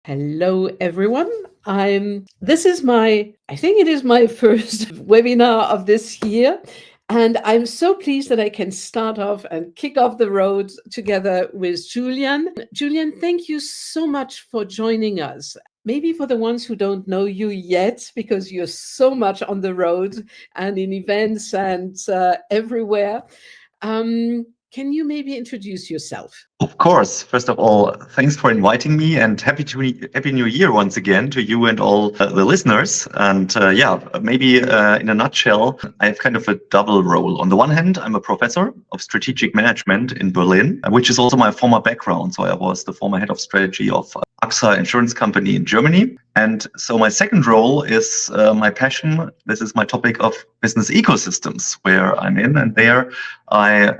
Hello, everyone. I think it is my first webinar of this year. And I'm so pleased that I can start off and kick off the road together with Julian. Julian, thank you so much for joining us. Maybe for the ones who don't know you yet, because you're so much on the road and in events and everywhere. Can you maybe introduce yourself? Of course. First of all, thanks for inviting me, and happy New Year once again to you and all the listeners. And maybe in a nutshell, I have kind of a double role. On the one hand, I'm a professor of strategic management in Berlin, which is also my former background. So I was the former head of strategy of AXA insurance company in Germany. And so my second role is my passion. This is my topic of business ecosystems, where I'm in, and there I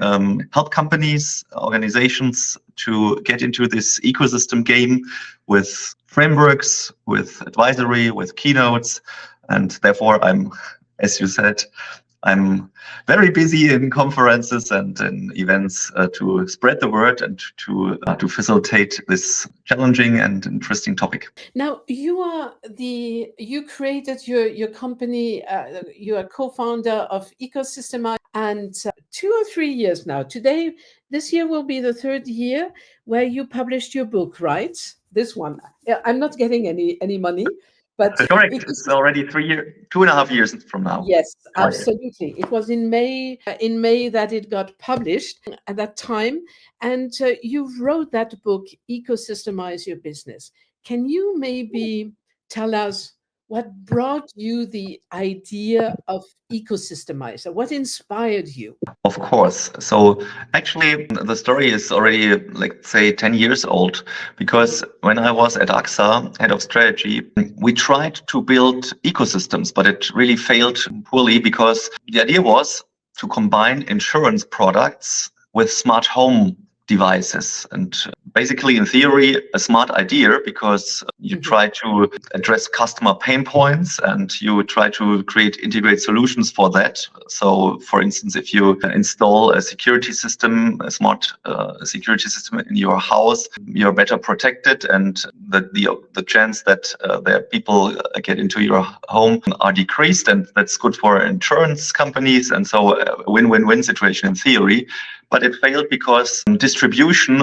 help companies, organizations to get into this ecosystem game with frameworks, with advisory, with keynotes. And therefore as you said, I'm very busy in conferences and in events to spread the word and to facilitate this challenging and interesting topic. Now, you created your company, you are co-founder of Ecosystemizer, and 2 or 3 years now. This year will be the third year where you published your book, right? This one. I'm not getting any money, but correct. It's already 2.5 years from now. Yes, absolutely. It was in May that it got published at that time. And you wrote that book, Ecosystemize Your Business. Can you maybe tell us what brought you the idea of Ecosystemizer? What inspired you? Of course. So actually, the story is already, like, say, 10 years old, because when I was at AXA, head of strategy, we tried to build ecosystems, but it really failed poorly because the idea was to combine insurance products with smart home devices. And basically, in theory, a smart idea, because you try to address customer pain points and you try to integrate solutions for that. So, for instance, if you install a security system, a smart security system in your house, you're better protected, and the chance that there people get into your home are decreased, and that's good for insurance companies. And so, a win-win-win situation in theory. But it failed because distribution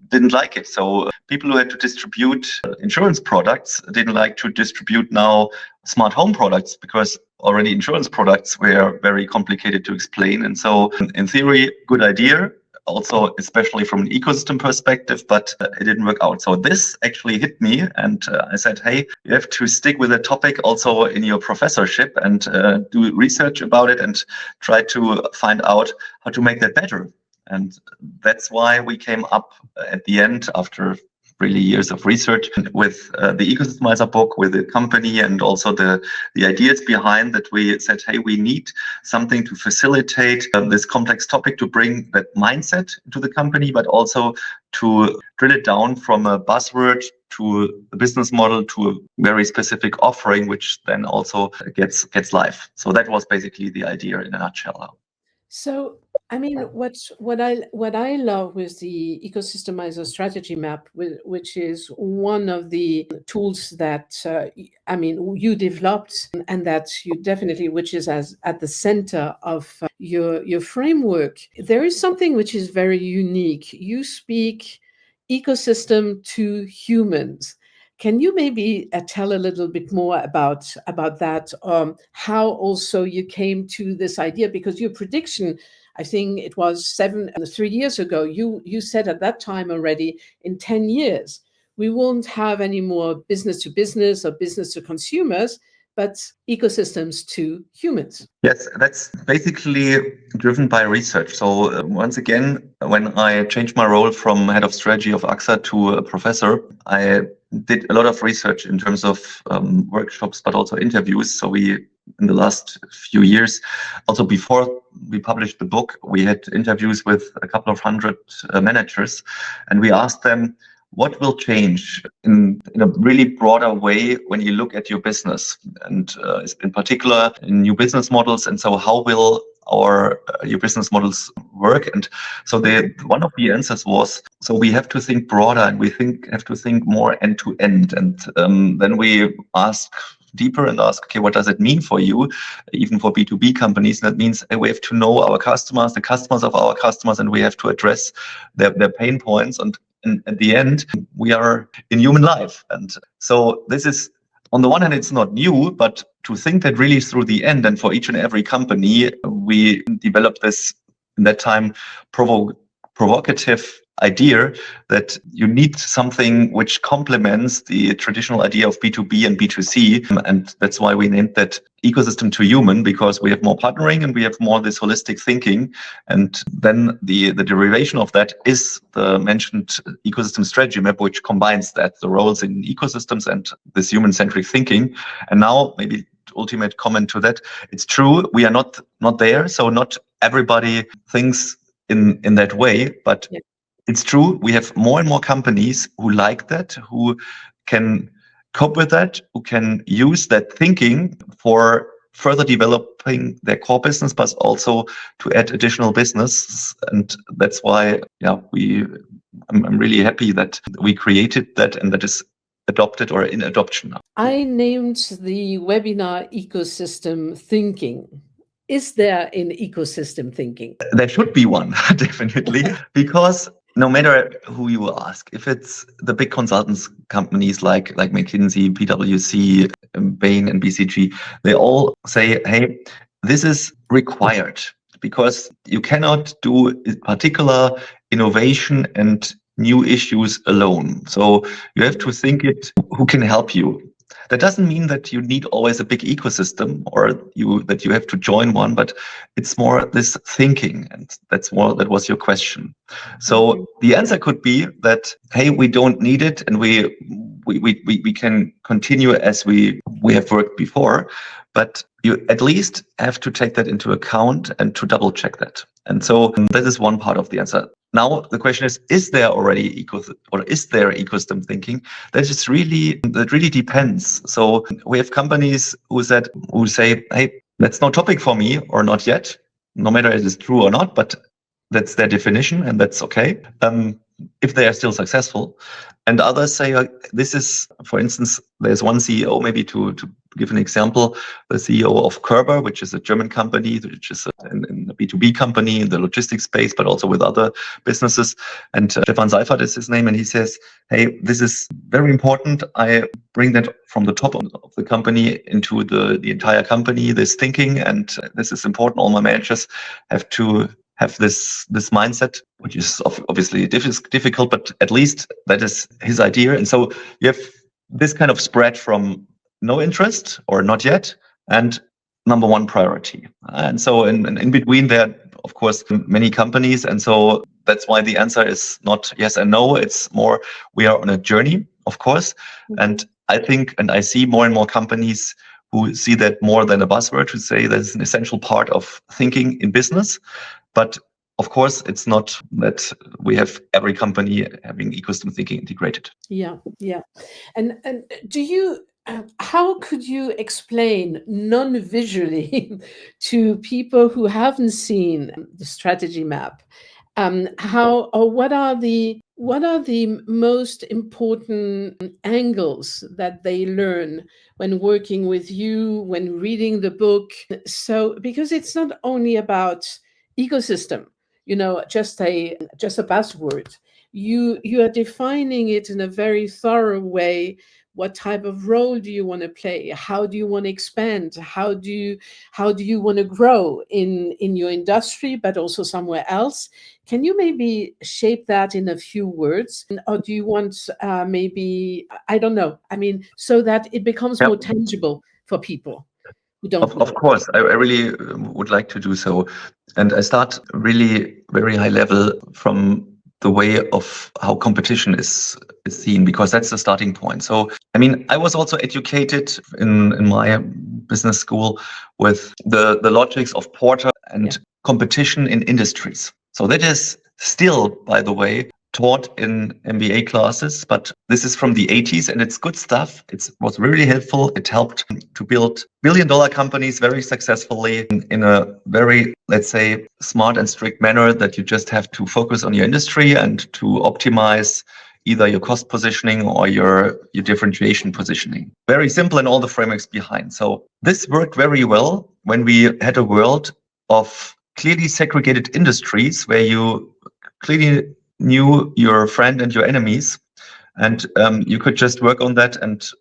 didn't like it. So people who had to distribute insurance products didn't like to distribute now smart home products, because already insurance products were very complicated to explain. And so in theory, good idea, also especially from an ecosystem perspective, but it didn't work out. So this actually hit me, and I said, hey, you have to stick with the topic also in your professorship and do research about it and try to find out how to make that better. And that's why we came up at the end, after really years of research, with the Ecosystemizer book, with the company, and also the ideas behind that. We said, hey, we need something to facilitate this complex topic, to bring that mindset to the company, but also to drill it down from a buzzword to a business model to a very specific offering, which then also gets live. So that was basically the idea in a nutshell. So, I mean, what I love with the Ecosystemizer strategy map, which is one of the tools that you developed, and that you definitely, which is at the center of your framework. There is something which is very unique. You speak ecosystem to humans. Can you maybe tell a little bit more about that? How also you came to this idea? Because your prediction, I think it was 3 years ago, you said at that time already, in 10 years, we won't have any more business to business or business to consumers, but ecosystems to humans. Yes, that's basically driven by research. So once again, when I changed my role from head of strategy of AXA to a professor, I did a lot of research in terms of workshops, but also interviews. So in the last few years, also before we published the book, we had interviews with a couple of hundred managers, and we asked them, what will change in a really broader way when you look at your business, and in particular in new business models? And so how will your business models work? And so one of the answers was, so we have to think broader, and have to think more end to end. And then we ask deeper and ask, okay, what does it mean for you? Even for B2B companies, that means we have to know our customers, the customers of our customers, and we have to address their pain points. And at the end, we are in human life. And so this is, on the one hand, it's not new, but to think that really through the end, and for each and every company, we developed this, in that time, provocative idea that you need something which complements the traditional idea of B2B and B2C. And that's why we named that ecosystem to human, because we have more partnering and we have more this holistic thinking. And then the derivation of that is the mentioned ecosystem strategy map, which combines that, the roles in ecosystems and this human-centric thinking. And now maybe ultimate comment to that, it's true, we are not there. So not everybody thinks in that way, but it's true, we have more and more companies who like that, who can cope with that, who can use that thinking for further developing their core business, but also to add additional business. And that's why, I'm really happy that we created that, and that is adopted or in adoption now. I named the webinar Ecosystem Thinking. Is there an ecosystem thinking? There should be one, definitely, because no matter who you ask, if it's the big consultants companies like McKinsey, PwC, Bain, and BCG, they all say, hey, this is required, because you cannot do particular innovation and new issues alone. So you have to think it, who can help you. That doesn't mean that you need always a big ecosystem or that you have to join one, but it's more this thinking, and that was your question. So the answer could be that, hey, we don't need it, and we can continue as we have worked before, but you at least have to take that into account and to double check that. And so that is one part of the answer. Now the question is there already is there ecosystem thinking? That really depends. So we have companies who say, hey, that's no topic for me, or not yet, no matter if it is true or not, but that's their definition, and that's okay. If they are still successful. And others say, this is, for instance, there's one CEO, maybe to give an example, the CEO of Kerber, which is a German company, which is a B2B company in the logistics space, but also with other businesses. And Stefan Seifert is his name. And he says, hey, this is very important. I bring that from the top of the company into the entire company, this thinking. And this is important. All my managers have to have this mindset, which is obviously difficult, but at least that is his idea. And so you have this kind of spread from no interest or not yet, and number one priority. And so in between there, of course, many companies. And so that's why the answer is not yes and no. It's more, we are on a journey, of course. And I think, and I see more and more companies who see that more than a buzzword, to say that it's an essential part of thinking in business. But of course, it's not that we have every company having ecosystem thinking integrated. Yeah. And do you, how could you explain non-visually to people who haven't seen the strategy map, what are the most important angles that they learn when working with you, when reading the book? So, because it's not only about ecosystem, just a buzzword. You are defining it in a very thorough way. What type of role do you want to play? How do you want to expand? How do you want to grow in your industry, but also somewhere else? Can you maybe shape that in a few words? Or do you want maybe, I don't know, so that it becomes more tangible for people who don't know? Of course, I really would like to do so. And I start really very high level from the way of how competition is seen, because that's the starting point. So, I was also educated in my business school with the logics of Porter and competition in industries. So that is still, by the way, taught in MBA classes, but this is from the 80s and it's good stuff. It was really helpful. It helped to build billion-dollar companies very successfully in a very, let's say, smart and strict manner that you just have to focus on your industry and to optimize either your cost positioning or your differentiation positioning. Very simple and all the frameworks behind. So this worked very well when we had a world of clearly segregated industries where you clearly knew your friend and your enemies, and you could just work on that and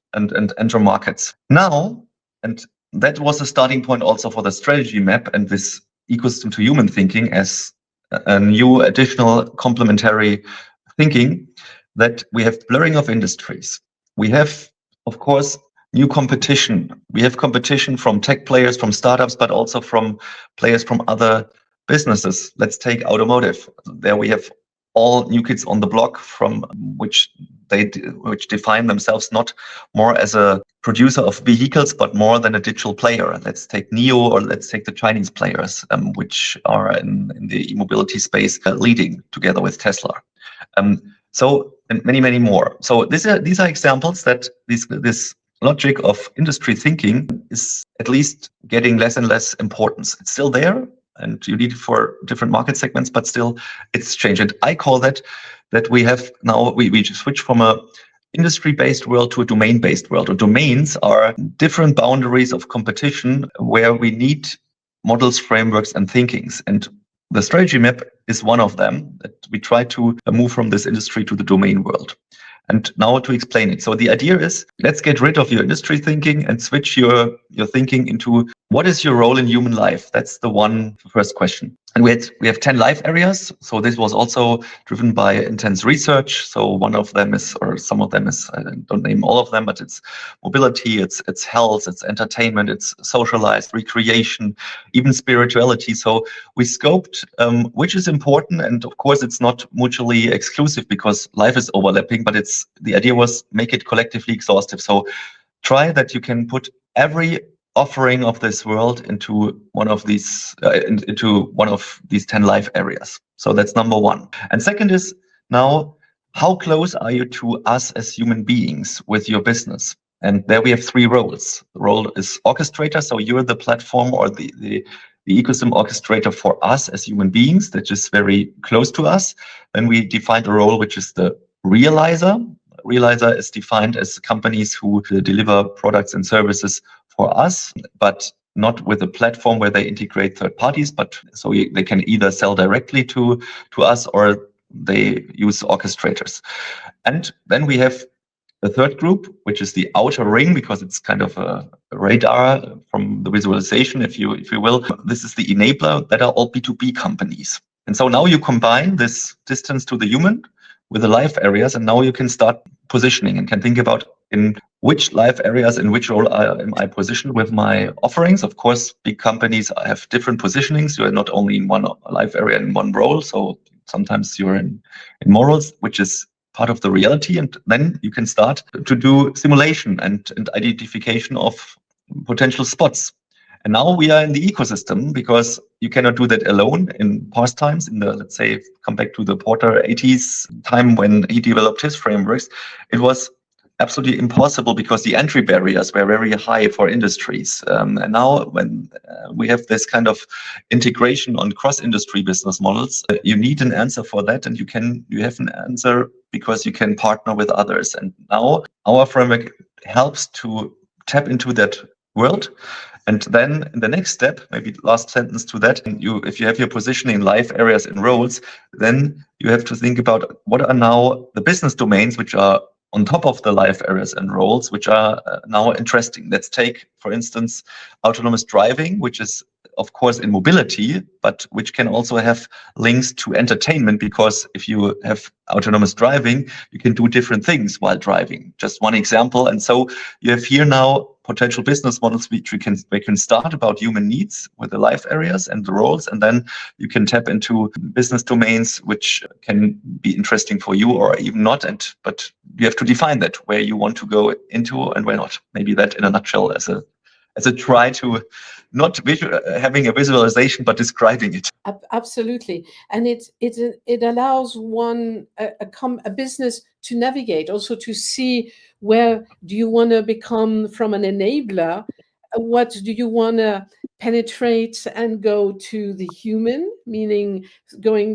enter markets. Now, and that was the starting point also for the strategy map and this ecosystem to human thinking as a new additional complementary thinking, that we have blurring of industries. We have, of course, new competition. We have competition from tech players, from startups, but also from players from other businesses. Let's take automotive. There we have all new kids on the block from which define themselves not more as a producer of vehicles, but more than a digital player. Let's take NIO or let's take the Chinese players, which are in the e-mobility space leading together with Tesla. So and many more. So these are examples that this logic of industry thinking is at least getting less and less importance. It's still there, and you need it for different market segments, but still it's changed. And I call that we have now, we switch from a industry-based world to a domain-based world. Or domains are different boundaries of competition where we need models, frameworks, and thinkings. And the strategy map is one of them, that we try to move from this industry to the domain world. And now to explain it. So the idea is, let's get rid of your industry thinking and switch your thinking into what is your role in human life? That's the first question. And we have 10 life areas. So this was also driven by intense research. So one of them is, or some of them is, I don't name all of them, but it's mobility, it's health, it's entertainment, it's socialized, recreation, even spirituality. So we scoped which is important. And of course, it's not mutually exclusive because life is overlapping, but the idea was make it collectively exhaustive. So try that you can put every offering of this world into one of these 10 life areas. So that's number one. And second is, now, how close are you to us as human beings with your business? And there we have three roles. The role is orchestrator. So you're the platform or the ecosystem orchestrator for us as human beings, that is very close to us. Then we defined a role which is the realizer. Realizer is defined as companies who deliver products and services for us, but not with a platform where they integrate third parties, but so they can either sell directly to us or they use orchestrators. And then we have the third group, which is the outer ring, because it's kind of a radar from the visualization, if you will. This is the enabler, that are all B2B companies. And so now you combine this distance to the human with the life areas, and now you can start positioning and can think about in which life areas, in which role am I positioned with my offerings. Of course, big companies have different positionings. You're not only in one life area in one role, so sometimes you're in morals, which is part of the reality, and then you can start to do simulation and identification of potential spots. And now we are in the ecosystem because you cannot do that alone. In past times, let's say, come back to the Porter 80s time when he developed his frameworks, it was absolutely impossible because the entry barriers were very high for industries. And now when we have this kind of integration on cross-industry business models, you need an answer for that, and you have an answer because you can partner with others. And now our framework helps to tap into that world. And then in the next step, maybe last sentence to that, if you have your positioning in life areas and roles, then you have to think about what are now the business domains which are on top of the life areas and roles, which are now interesting. Let's take, for instance, autonomous driving, which is, of course, in mobility, but which can also have links to entertainment, because if you have autonomous driving, you can do different things while driving. Just one example. And so you have here now potential business models which we can start about human needs with the life areas and the roles, and then you can tap into business domains which can be interesting for you or even not. But you have to define that, where you want to go into and where not. Maybe that in a nutshell as as a try to not having a visualization, but describing it. Absolutely, and it allows a business to navigate, also to see where do you want to become from an enabler, what do you want to penetrate and go to the human, meaning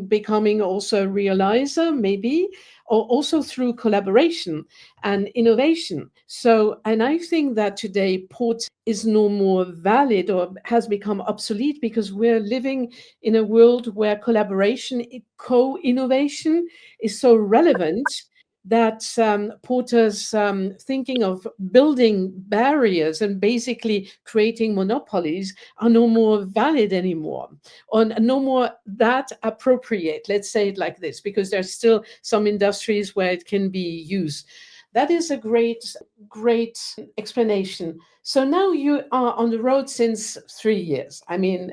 becoming also a realizer, maybe, or also through collaboration and innovation. So, and I think that today port is no more valid or has become obsolete because we're living in a world where collaboration, co-innovation is so relevant that porters thinking of building barriers and basically creating monopolies are no more valid anymore, or no more that appropriate. Let's say it like this, because there's still some industries where it can be used. That is a great explanation. So now you are on the road since 3 years. I mean,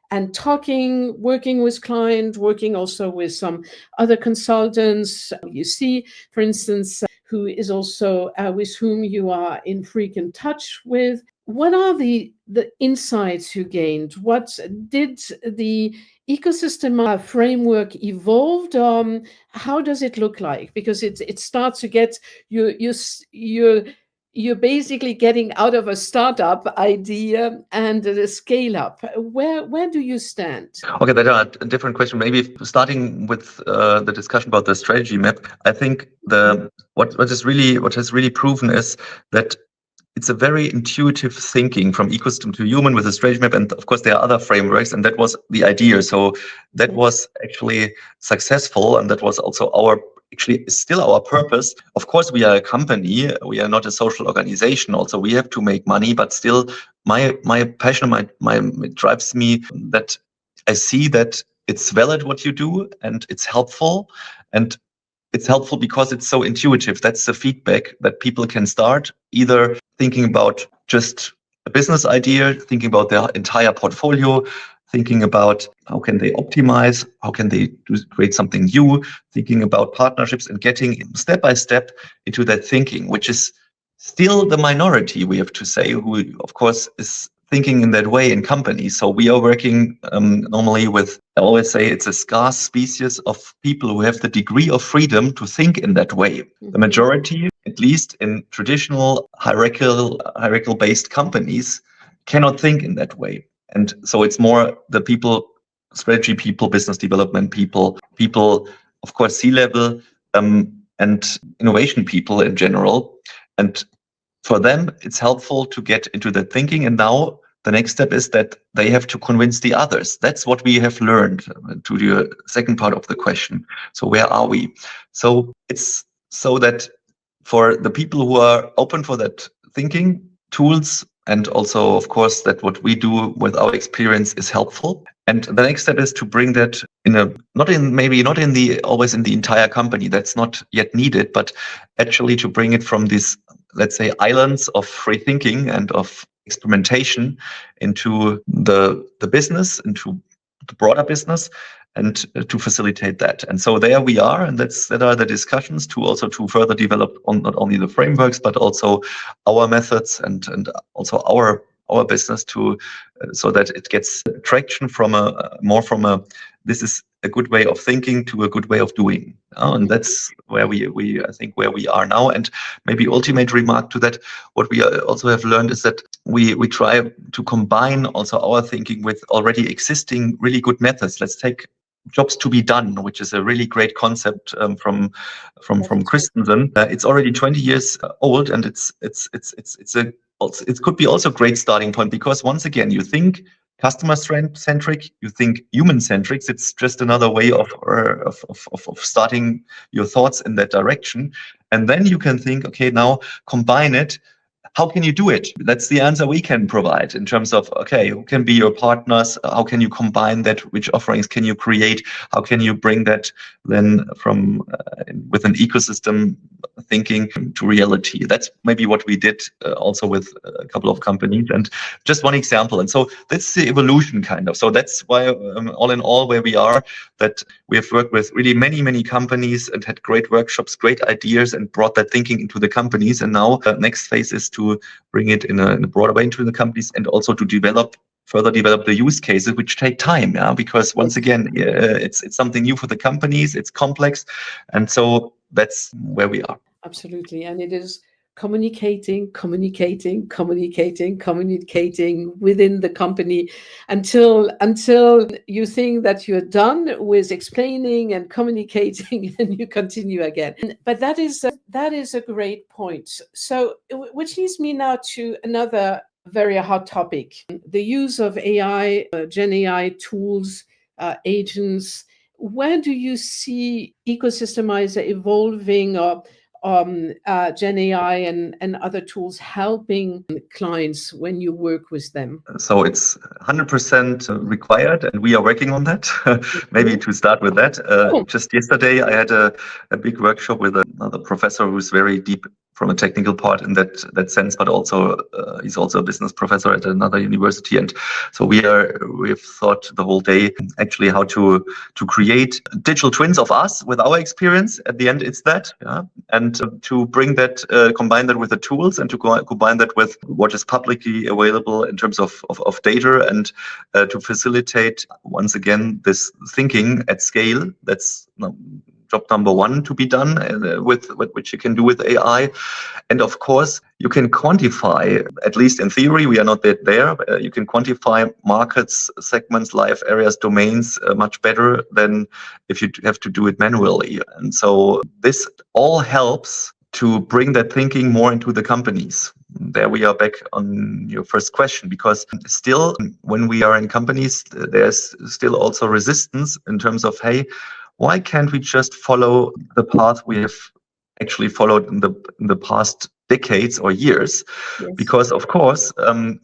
and talking, working with clients, working also with some other consultants. You see, for instance, who is also with whom you are in frequent touch with. What are the insights you gained? What did the ecosystem framework evolved? How does it look like? Because it starts to get you're basically getting out of a startup idea and a scale up. Where do you stand? Okay, that are a different question. Maybe starting with the discussion about the strategy map. I think what has really proven is that it's a very intuitive thinking from ecosystem to human with a strategy map. And of course, there are other frameworks, and that was the idea. So that was actually successful. And that was also still our purpose. Of course, we are a company. We are not a social organization. Also, we have to make money, but still my passion, it drives me that I see that it's valid what you do and it's helpful. And it's helpful because it's so intuitive. That's the feedback that people can start either thinking about just a business idea, thinking about their entire portfolio, thinking about how can they optimize, how can they create something new, thinking about partnerships and getting step by step into that thinking, which is still the minority, we have to say, who of course is thinking in that way in companies. So we are working normally with, I always say it's a scarce species of people who have the degree of freedom to think in that way. Mm-hmm. The majority, at least in traditional hierarchical based companies, cannot think in that way. And so it's more the people, strategy people, business development people, of course, C-level and innovation people in general. And for them, it's helpful to get into that thinking. And now the next step is that they have to convince the others. That's what we have learned to the second part of the question. So where are we? So it's so that for the people who are open for that thinking, tools, and also, of course, that what we do with our experience is helpful. And the next step is to bring that always in the entire company. That's not yet needed, but actually to bring it from this, let's say, islands of free thinking and of experimentation into the business, into the broader business, and to facilitate that. And so there we are, and that are the discussions to further develop on not only the frameworks but also our methods and also our business so that it gets traction from this is a good way of thinking to a good way of doing. And that's where I think where we are now. And maybe ultimate remark to that, what we also have learned is that we try to combine also our thinking with already existing really good methods. Let's take jobs to be done, which is a really great concept from Christensen. It's already 20 years old, and it could be also a great starting point, because once again, you think customer-centric, you think human-centric. It's just another way of starting your thoughts in that direction. And then you can think, okay, now combine it. How can you do it? That's the answer we can provide in terms of, okay, who can be your partners? How can you combine that? Which offerings can you create? How can you bring that then from with an ecosystem thinking to reality? That's maybe what we did also with a couple of companies, and just one example. And so that's the evolution kind of. So that's why all in all where we are, that we have worked with really many companies and had great workshops, great ideas, and brought that thinking into the companies. And now the next phase is to to bring it in a broader way into the companies, and also to further develop the use cases, which take time, because once again, it's something new for the companies, it's complex, and so that's where we are. Absolutely. And it is communicating within the company until you think that you're done with explaining and communicating and you continue again. But that is a great point. So which leads me now to another very hot topic, the use of AI, Gen AI tools, agents. Where do you see Ecosystemizer evolving, or Gen AI and other tools helping clients when you work with them? So it's 100% required, and we are working on that. Maybe to start with that, just yesterday I had a big workshop with another professor who's very deep from a technical part in that sense, but also he's also a business professor at another university, and so we've thought the whole day actually how to create digital twins of us with our experience. At the end, it's that, and to bring that, combine that with the tools, and to combine that with what is publicly available in terms of data, and to facilitate once again this thinking at scale. That's job number one to be done with which you can do with AI. And of course, you can quantify, at least in theory, we are not yet there. You can quantify markets, segments, life areas, domains much better than if you have to do it manually. And so this all helps to bring that thinking more into the companies. There we are back on your first question, because still, when we are in companies, there's still also resistance in terms of, hey, why can't we just follow the path we have actually followed in the past decades or years? Yes. Because of course,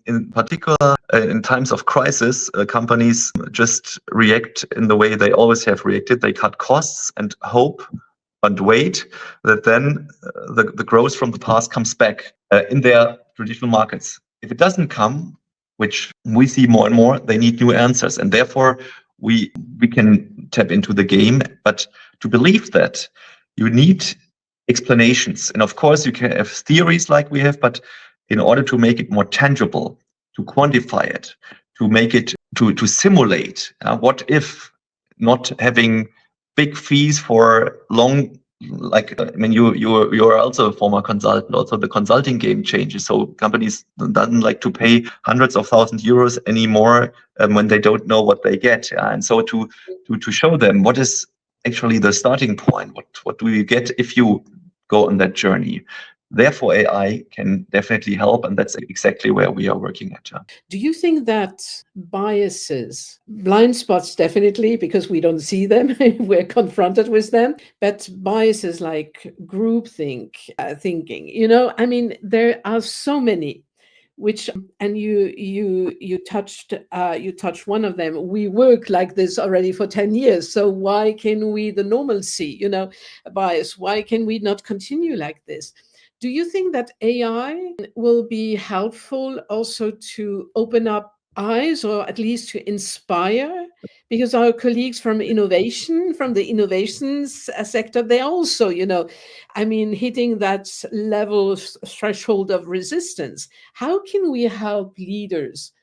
in particular, in times of crisis, companies just react in the way they always have reacted. They cut costs and hope and wait that then the growth from the past comes back in their traditional markets. If it doesn't come, which we see more and more, they need new answers, and therefore we can tap into the game. But to believe that, you need explanations, and of course you can have theories like we have, but in order to make it more tangible, to quantify it, to make it to simulate what if not having big fees for long, like, I mean, you're also a former consultant. Also, the consulting game changes. So companies doesn't like to pay hundreds of thousands euros anymore when they don't know what they get. And so to show them what is actually the starting point, what do you get if you go on that journey. Therefore, AI can definitely help, and that's exactly where we are working at. Do you think that biases, blind spots, definitely, because we don't see them, we're confronted with them, but biases like groupthink, thinking, I mean, there are so many, which, and you touched one of them. We work like this already for 10 years. So why can we, the normalcy, bias, why can we not continue like this? Do you think that AI will be helpful also to open up eyes, or at least to inspire? Because our colleagues from the innovations sector, they also, hitting that level threshold of resistance. How can we help leaders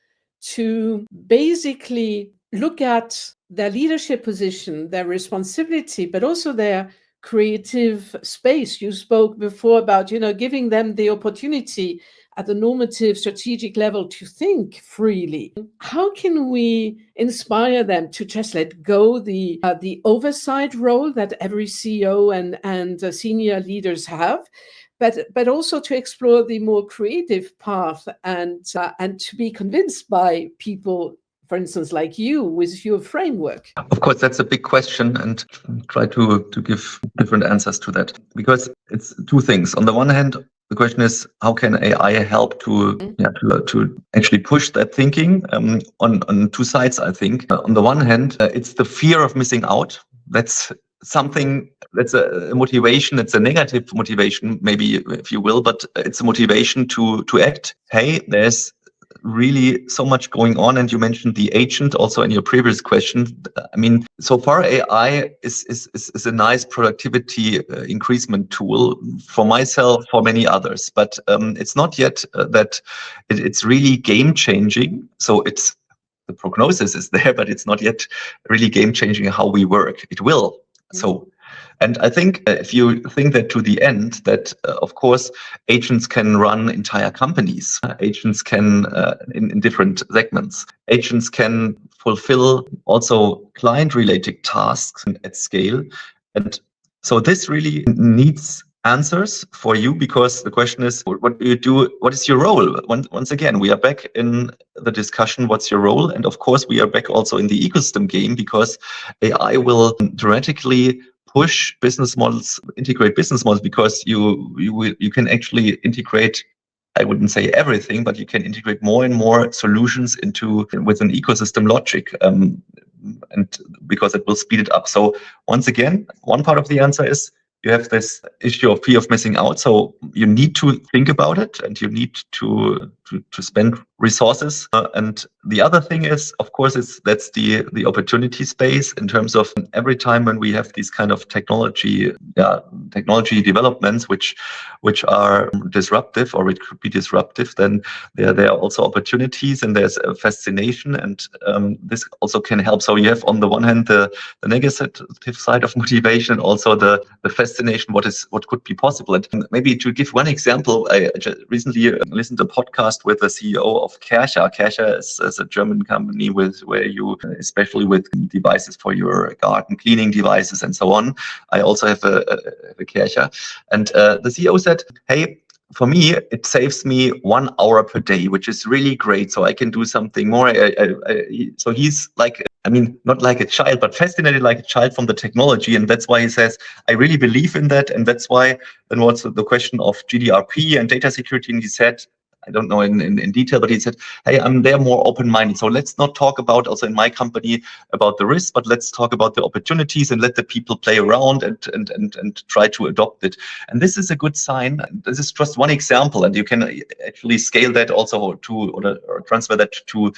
to basically look at their leadership position, their responsibility, but also their creative space? You spoke before about, giving them the opportunity at the normative strategic level to think freely. How can we inspire them to just let go the oversight role that every CEO and senior leaders have, but also to explore the more creative path and to be convinced by people, for instance, like you, with your framework? Of course, that's a big question, and try to give different answers to that, because it's two things. On the one hand, the question is, how can AI help to actually push that thinking? On two sides, I think. On the one hand, it's the fear of missing out. That's something, that's a motivation. It's a negative motivation, maybe, if you will, but it's a motivation to act. Hey, there's really so much going on. And you mentioned the agent also in your previous question. I mean, so far AI is a nice productivity increasement tool for myself, for many others, but it's not yet that it's really game changing. So the prognosis is there, but it's not yet really game changing how we work. It will. So, and I think if you think that to the end, that of course agents can run entire companies. Agents can in different segments. Agents can fulfill also client-related tasks at scale, and so this really needs answers for you, because the question is, what do you do? What is your role? Once again, we are back in the discussion, what's your role? And of course, we are back also in the ecosystem game, because AI will dramatically push business models, integrate business models, because you can actually integrate, I wouldn't say everything, but you can integrate more and more solutions with an ecosystem logic. And because it will speed it up. So once again, one part of the answer is you have this issue of fear of missing out. So you need to think about it, and you need to spend resources. And the other thing is, of course, that's the opportunity space, in terms of every time when we have these kind of technology developments which are disruptive, or it could be disruptive, then there are also opportunities, and there's a fascination, and this also can help. So you have on the one hand the negative side of motivation, also the fascination, what could be possible. And maybe to give one example, I just recently listened to a podcast with the CEO of Kärcher. Kärcher is a German company where you, especially with devices for your garden, cleaning devices and so on. I also have a Kärcher, and the CEO said, "Hey, for me, it saves me 1 hour per day, which is really great. So I can do something more." So he's like, I mean, not like a child, but fascinated like a child from the technology. And that's why he says, I really believe in that. And that's why then what's the question of GDPR and data security. And he said, I don't know in detail, but he said, hey, they're more open-minded. So let's not talk about, also in my company, about the risks, but let's talk about the opportunities and let the people play around and try to adopt it. And this is a good sign. This is just one example, and you can actually scale that also or transfer that to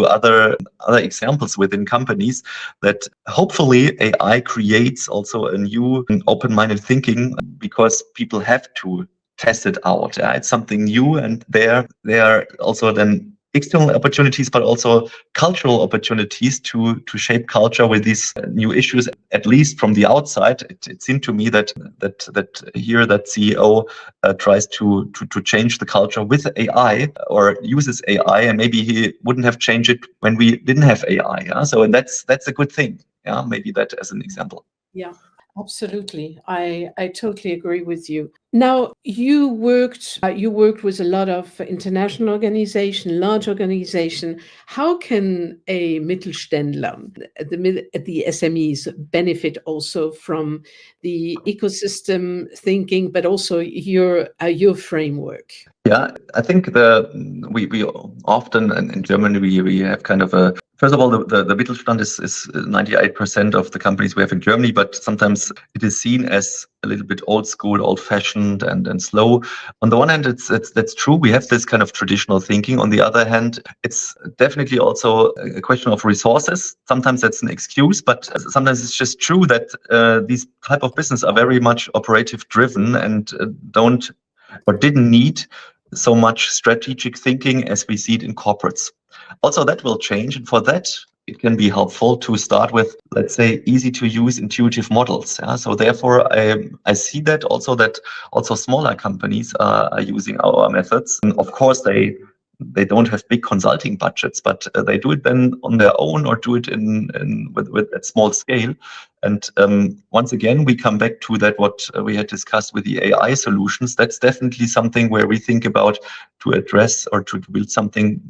other examples within companies, that hopefully AI creates also a new open-minded thinking, because people have to test it out. It's something new, and there are also then external opportunities, but also cultural opportunities to shape culture with these new issues. At least from the outside, it seemed to me that here that CEO tries to change the culture with AI, or uses AI, and maybe he wouldn't have changed it when we didn't have AI. Yeah? So, and that's a good thing. Yeah, maybe that as an example. Yeah. Absolutely. I totally agree with you. Now, you worked with a lot of international organization, large organization. How can a Mittelständler, the SMEs, benefit also from the ecosystem thinking, but also your framework? Yeah, I think we often in Germany we have kind of a, first of all, the Mittelstand is 98% of the companies we have in Germany, but sometimes it is seen as a little bit old school, old fashioned and slow. On the one hand, that's true. We have this kind of traditional thinking. On the other hand, it's definitely also a question of resources. Sometimes that's an excuse, but sometimes it's just true that these type of business are very much operative driven and didn't need so much strategic thinking as we see it in corporates. Also, that will change, and for that, it can be helpful to start with, let's say, easy to use intuitive models. Yeah? So therefore, I see that also smaller companies are using our methods. And of course, they don't have big consulting budgets, but they do it then on their own, or do it with at small scale. And once again, we come back to that what we had discussed with the AI solutions. That's definitely something where we think about to address or to build something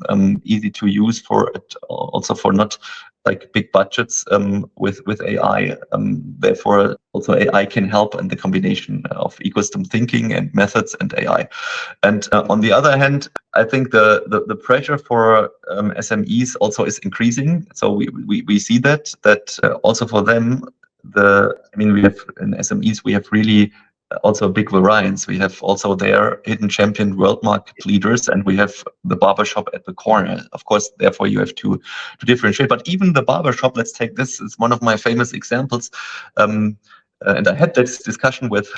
easy to use for it, also for not like big budgets with AI. Therefore, also AI can help in the combination of ecosystem thinking and methods and AI. And on the other hand, I think the pressure for SMEs also is increasing. So we see that also for them, we have in SMEs, we have really also a big variance. We have also there hidden champion world market leaders, and we have the barbershop at the corner. Of course, therefore you have to differentiate. But even the barbershop, let's take this as one of my famous examples. And I had this discussion with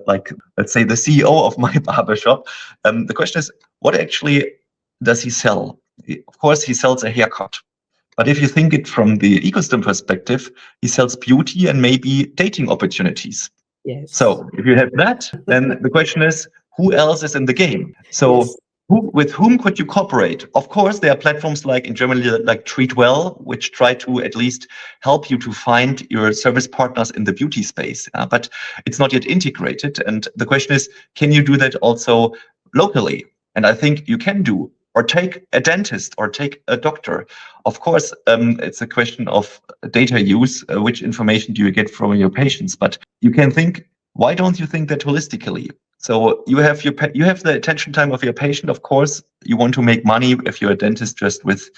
like, let's say, the CEO of my barbershop. The question is, what actually does he sell? Of course, he sells a haircut. But if you think it from the ecosystem perspective, he sells beauty and maybe dating opportunities. Yes. So if you have that, then the question is, who else is in the game? So Yes. with whom could you cooperate? Of course, there are platforms like in Germany, like Treatwell, which try to at least help you to find your service partners in the beauty space. But it's not yet integrated. And the question is, can you do that also locally? And I think you can do. Or take a dentist or take a doctor. Of course, it's a question of data use. Which information do you get from your patients? But you can think, why don't you think that holistically? So you have the attention time of your patient. Of course, you want to make money if you're a dentist just with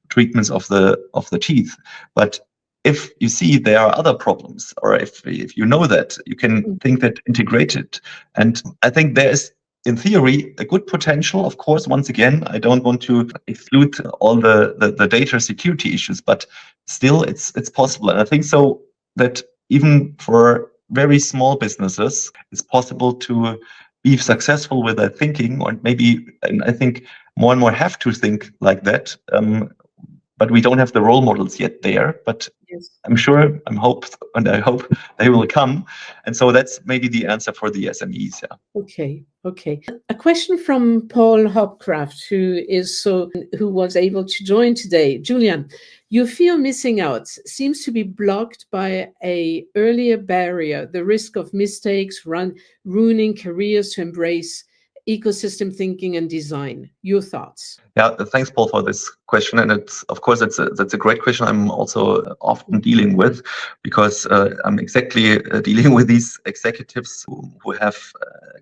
treatments of the teeth. But if you see there are other problems, or if you know that, you can think that integrated. And I think there is, in theory, a good potential. Of course, once again, I don't want to exclude all the data security issues, but still it's possible. And I think so that even for very small businesses, it's possible to be successful with that thinking, or maybe, and I think more and more have to think like that. But we don't have the role models yet there. But Yes. I hope they will come. And so that's maybe the answer for the SMEs. Yeah. Okay. A question from Paul Hopcraft, who was able to join today. Julian, your fear of missing out seems to be blocked by a earlier barrier, the risk of mistakes, ruining careers to embrace ecosystem thinking and design. Your thoughts? Yeah, thanks, Paul, for this question. And it's, of course, that's a great question. I'm also often dealing with, because I'm exactly dealing with these executives who have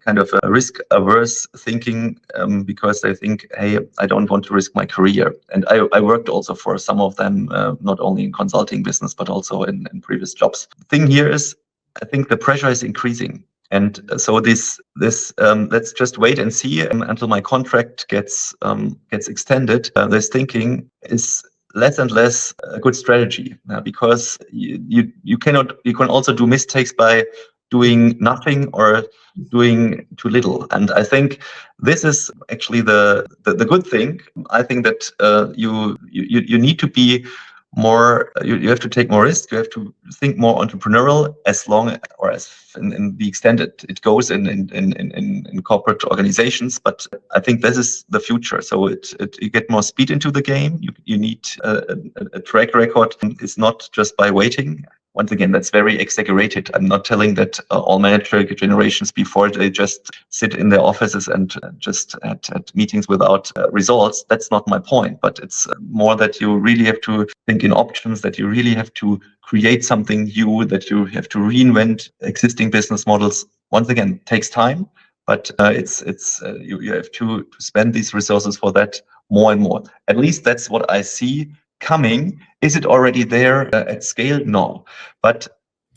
kind of a risk-averse thinking, because they think, hey, I don't want to risk my career. And I worked also for some of them, not only in consulting business, but also in previous jobs. The thing here is, I think the pressure is increasing. And so this let's just wait and see until my contract gets extended. This thinking is less and less a good strategy, because you can also do mistakes by doing nothing or doing too little. And I think this is actually the good thing. I think that you need to be more, you have to take more risk, you have to think more entrepreneurial, as long or as in the extent it goes in corporate organizations. But I think this is the future. So you get more speed into the game. You need a track record. It's not just by waiting. Once again, that's very exaggerated. I'm not telling that all manager generations before, they just sit in their offices and just at meetings without results. That's not my point. But it's more that you really have to think in options, that you really have to create something new, that you have to reinvent existing business models. Once again, it takes time, but you have to spend these resources for that more and more. At least that's what I see coming. Is it already there at scale? No, but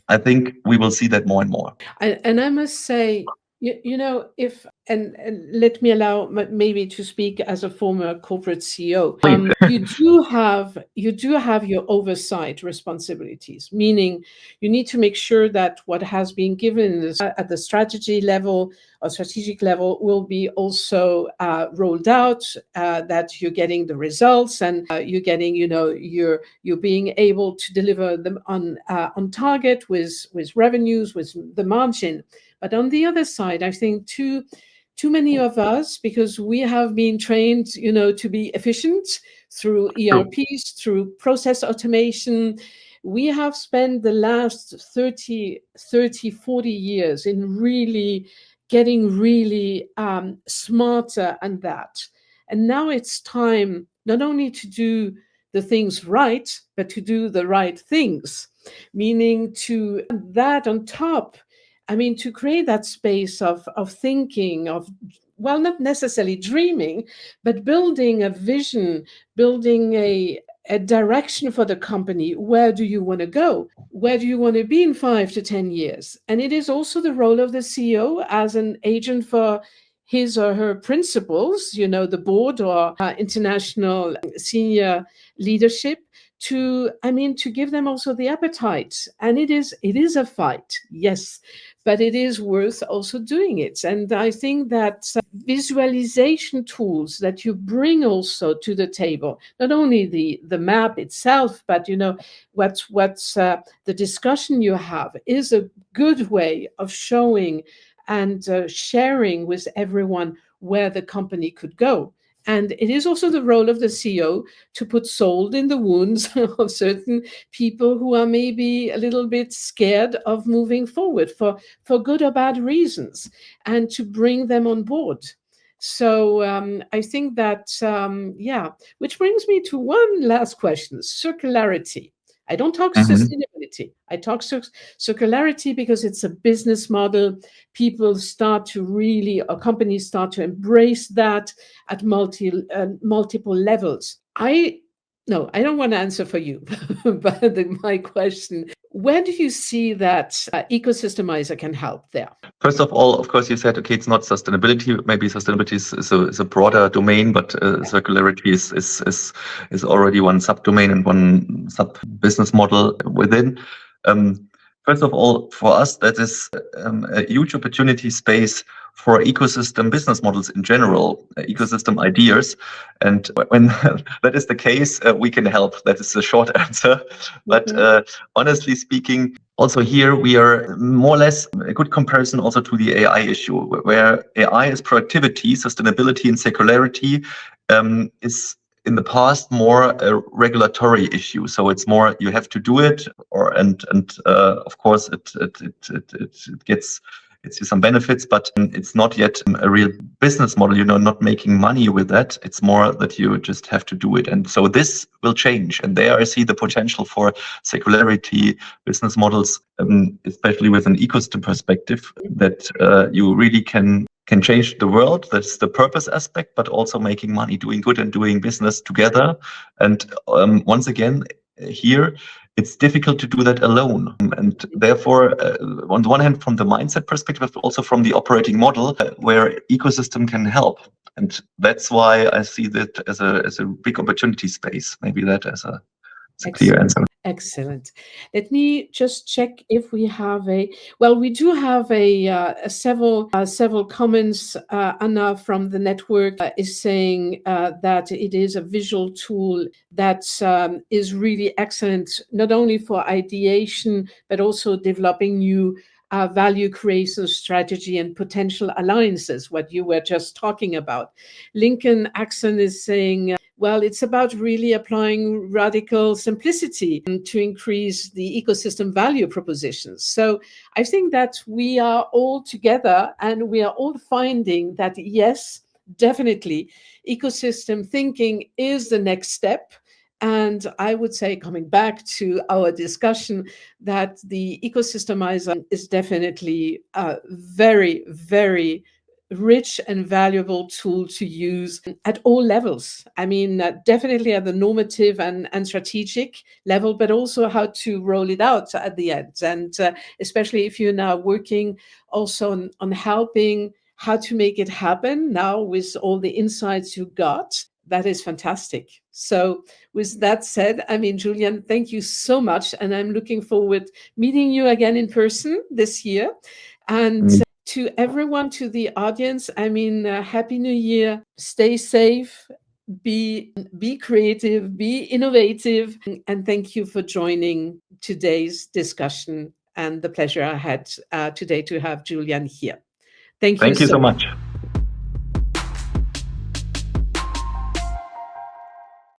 I think we will see that more and more. And I must say, you know, if and let me allow maybe to speak as a former corporate CEO. You do have your oversight responsibilities, meaning you need to make sure that what has been given at the strategy level or strategic level will be also rolled out, that you're getting the results, and you're getting, you're being able to deliver them on target with revenues, with the margin. But on the other side, I think too many of us, because we have been trained, to be efficient through ERPs, through process automation. We have spent the last 30, 40 years in really getting really smarter on that. And now it's time not only to do the things right, but to do the right things, meaning to that on top. I mean, to create that space of thinking, of, well, not necessarily dreaming, but building a vision, building a direction for the company. Where do you want to go? Where do you want to be in 5 to 10 years? And it is also the role of the CEO as an agent for his or her principals, the board or international senior leadership, to give them also the appetite. And it is a fight, yes, but it is worth also doing it. And I think that visualization tools that you bring also to the table, not only the map itself, but what's the discussion you have is a good way of showing and sharing with everyone where the company could go. And it is also the role of the CEO to put salt in the wounds of certain people who are maybe a little bit scared of moving forward for good or bad reasons, and to bring them on board. So I think that, which brings me to one last question: circularity. I don't talk sustainability. I talk circularity because it's a business model. People start to really, or companies start to embrace that at multiple levels. No, I don't want to answer for you, but my question: where do you see that Ecosystemizer can help there? First of all, of course, you said, okay, it's not sustainability. Maybe sustainability is a broader domain, but circularity is already one subdomain and one sub business model within. First of all, for us, that is a huge opportunity space for ecosystem business models in general, ecosystem ideas. And when that is the case, we can help. That is the short answer. But honestly speaking, also here we are more or less a good comparison also to the AI issue, where AI is productivity, sustainability, and circularity is in the past more a regulatory issue. So it's more you have to do it, and of course it gets you some benefits, but it's not yet a real business model. Not making money with that. It's more that you just have to do it. And so this will change. And there I see the potential for circularity business models, especially with an ecosystem perspective, that you really can change the world. That's the purpose aspect, but also making money, doing good and doing business together. And once again, here, it's difficult to do that alone. And therefore, on the one hand, from the mindset perspective, but also from the operating model, where ecosystem can help. And that's why I see that as a big opportunity space. Maybe that as a clear answer. Excellent. Let me just check if we have we do have several comments. Anna from the network is saying that it is a visual tool that is really excellent, not only for ideation, but also developing new value creation strategy and potential alliances, what you were just talking about. Lincoln Axon is saying, well, it's about really applying radical simplicity to increase the ecosystem value propositions. So I think that we are all together and we are all finding that, yes, definitely, ecosystem thinking is the next step. And I would say, coming back to our discussion, that the Ecosystemizer is definitely a very, very rich and valuable tool to use at all levels. I mean, definitely at the normative and strategic level, but also how to roll it out at the end. And especially if you're now working also on helping how to make it happen now with all the insights you got. That is fantastic. So with that said, I mean, Julian, thank you so much. And I'm looking forward meeting you again in person this year. And to everyone, to the audience, I mean, Happy New Year. Stay safe, be creative, be innovative. And thank you for joining today's discussion and the pleasure I had today to have Julian here. Thank you so much.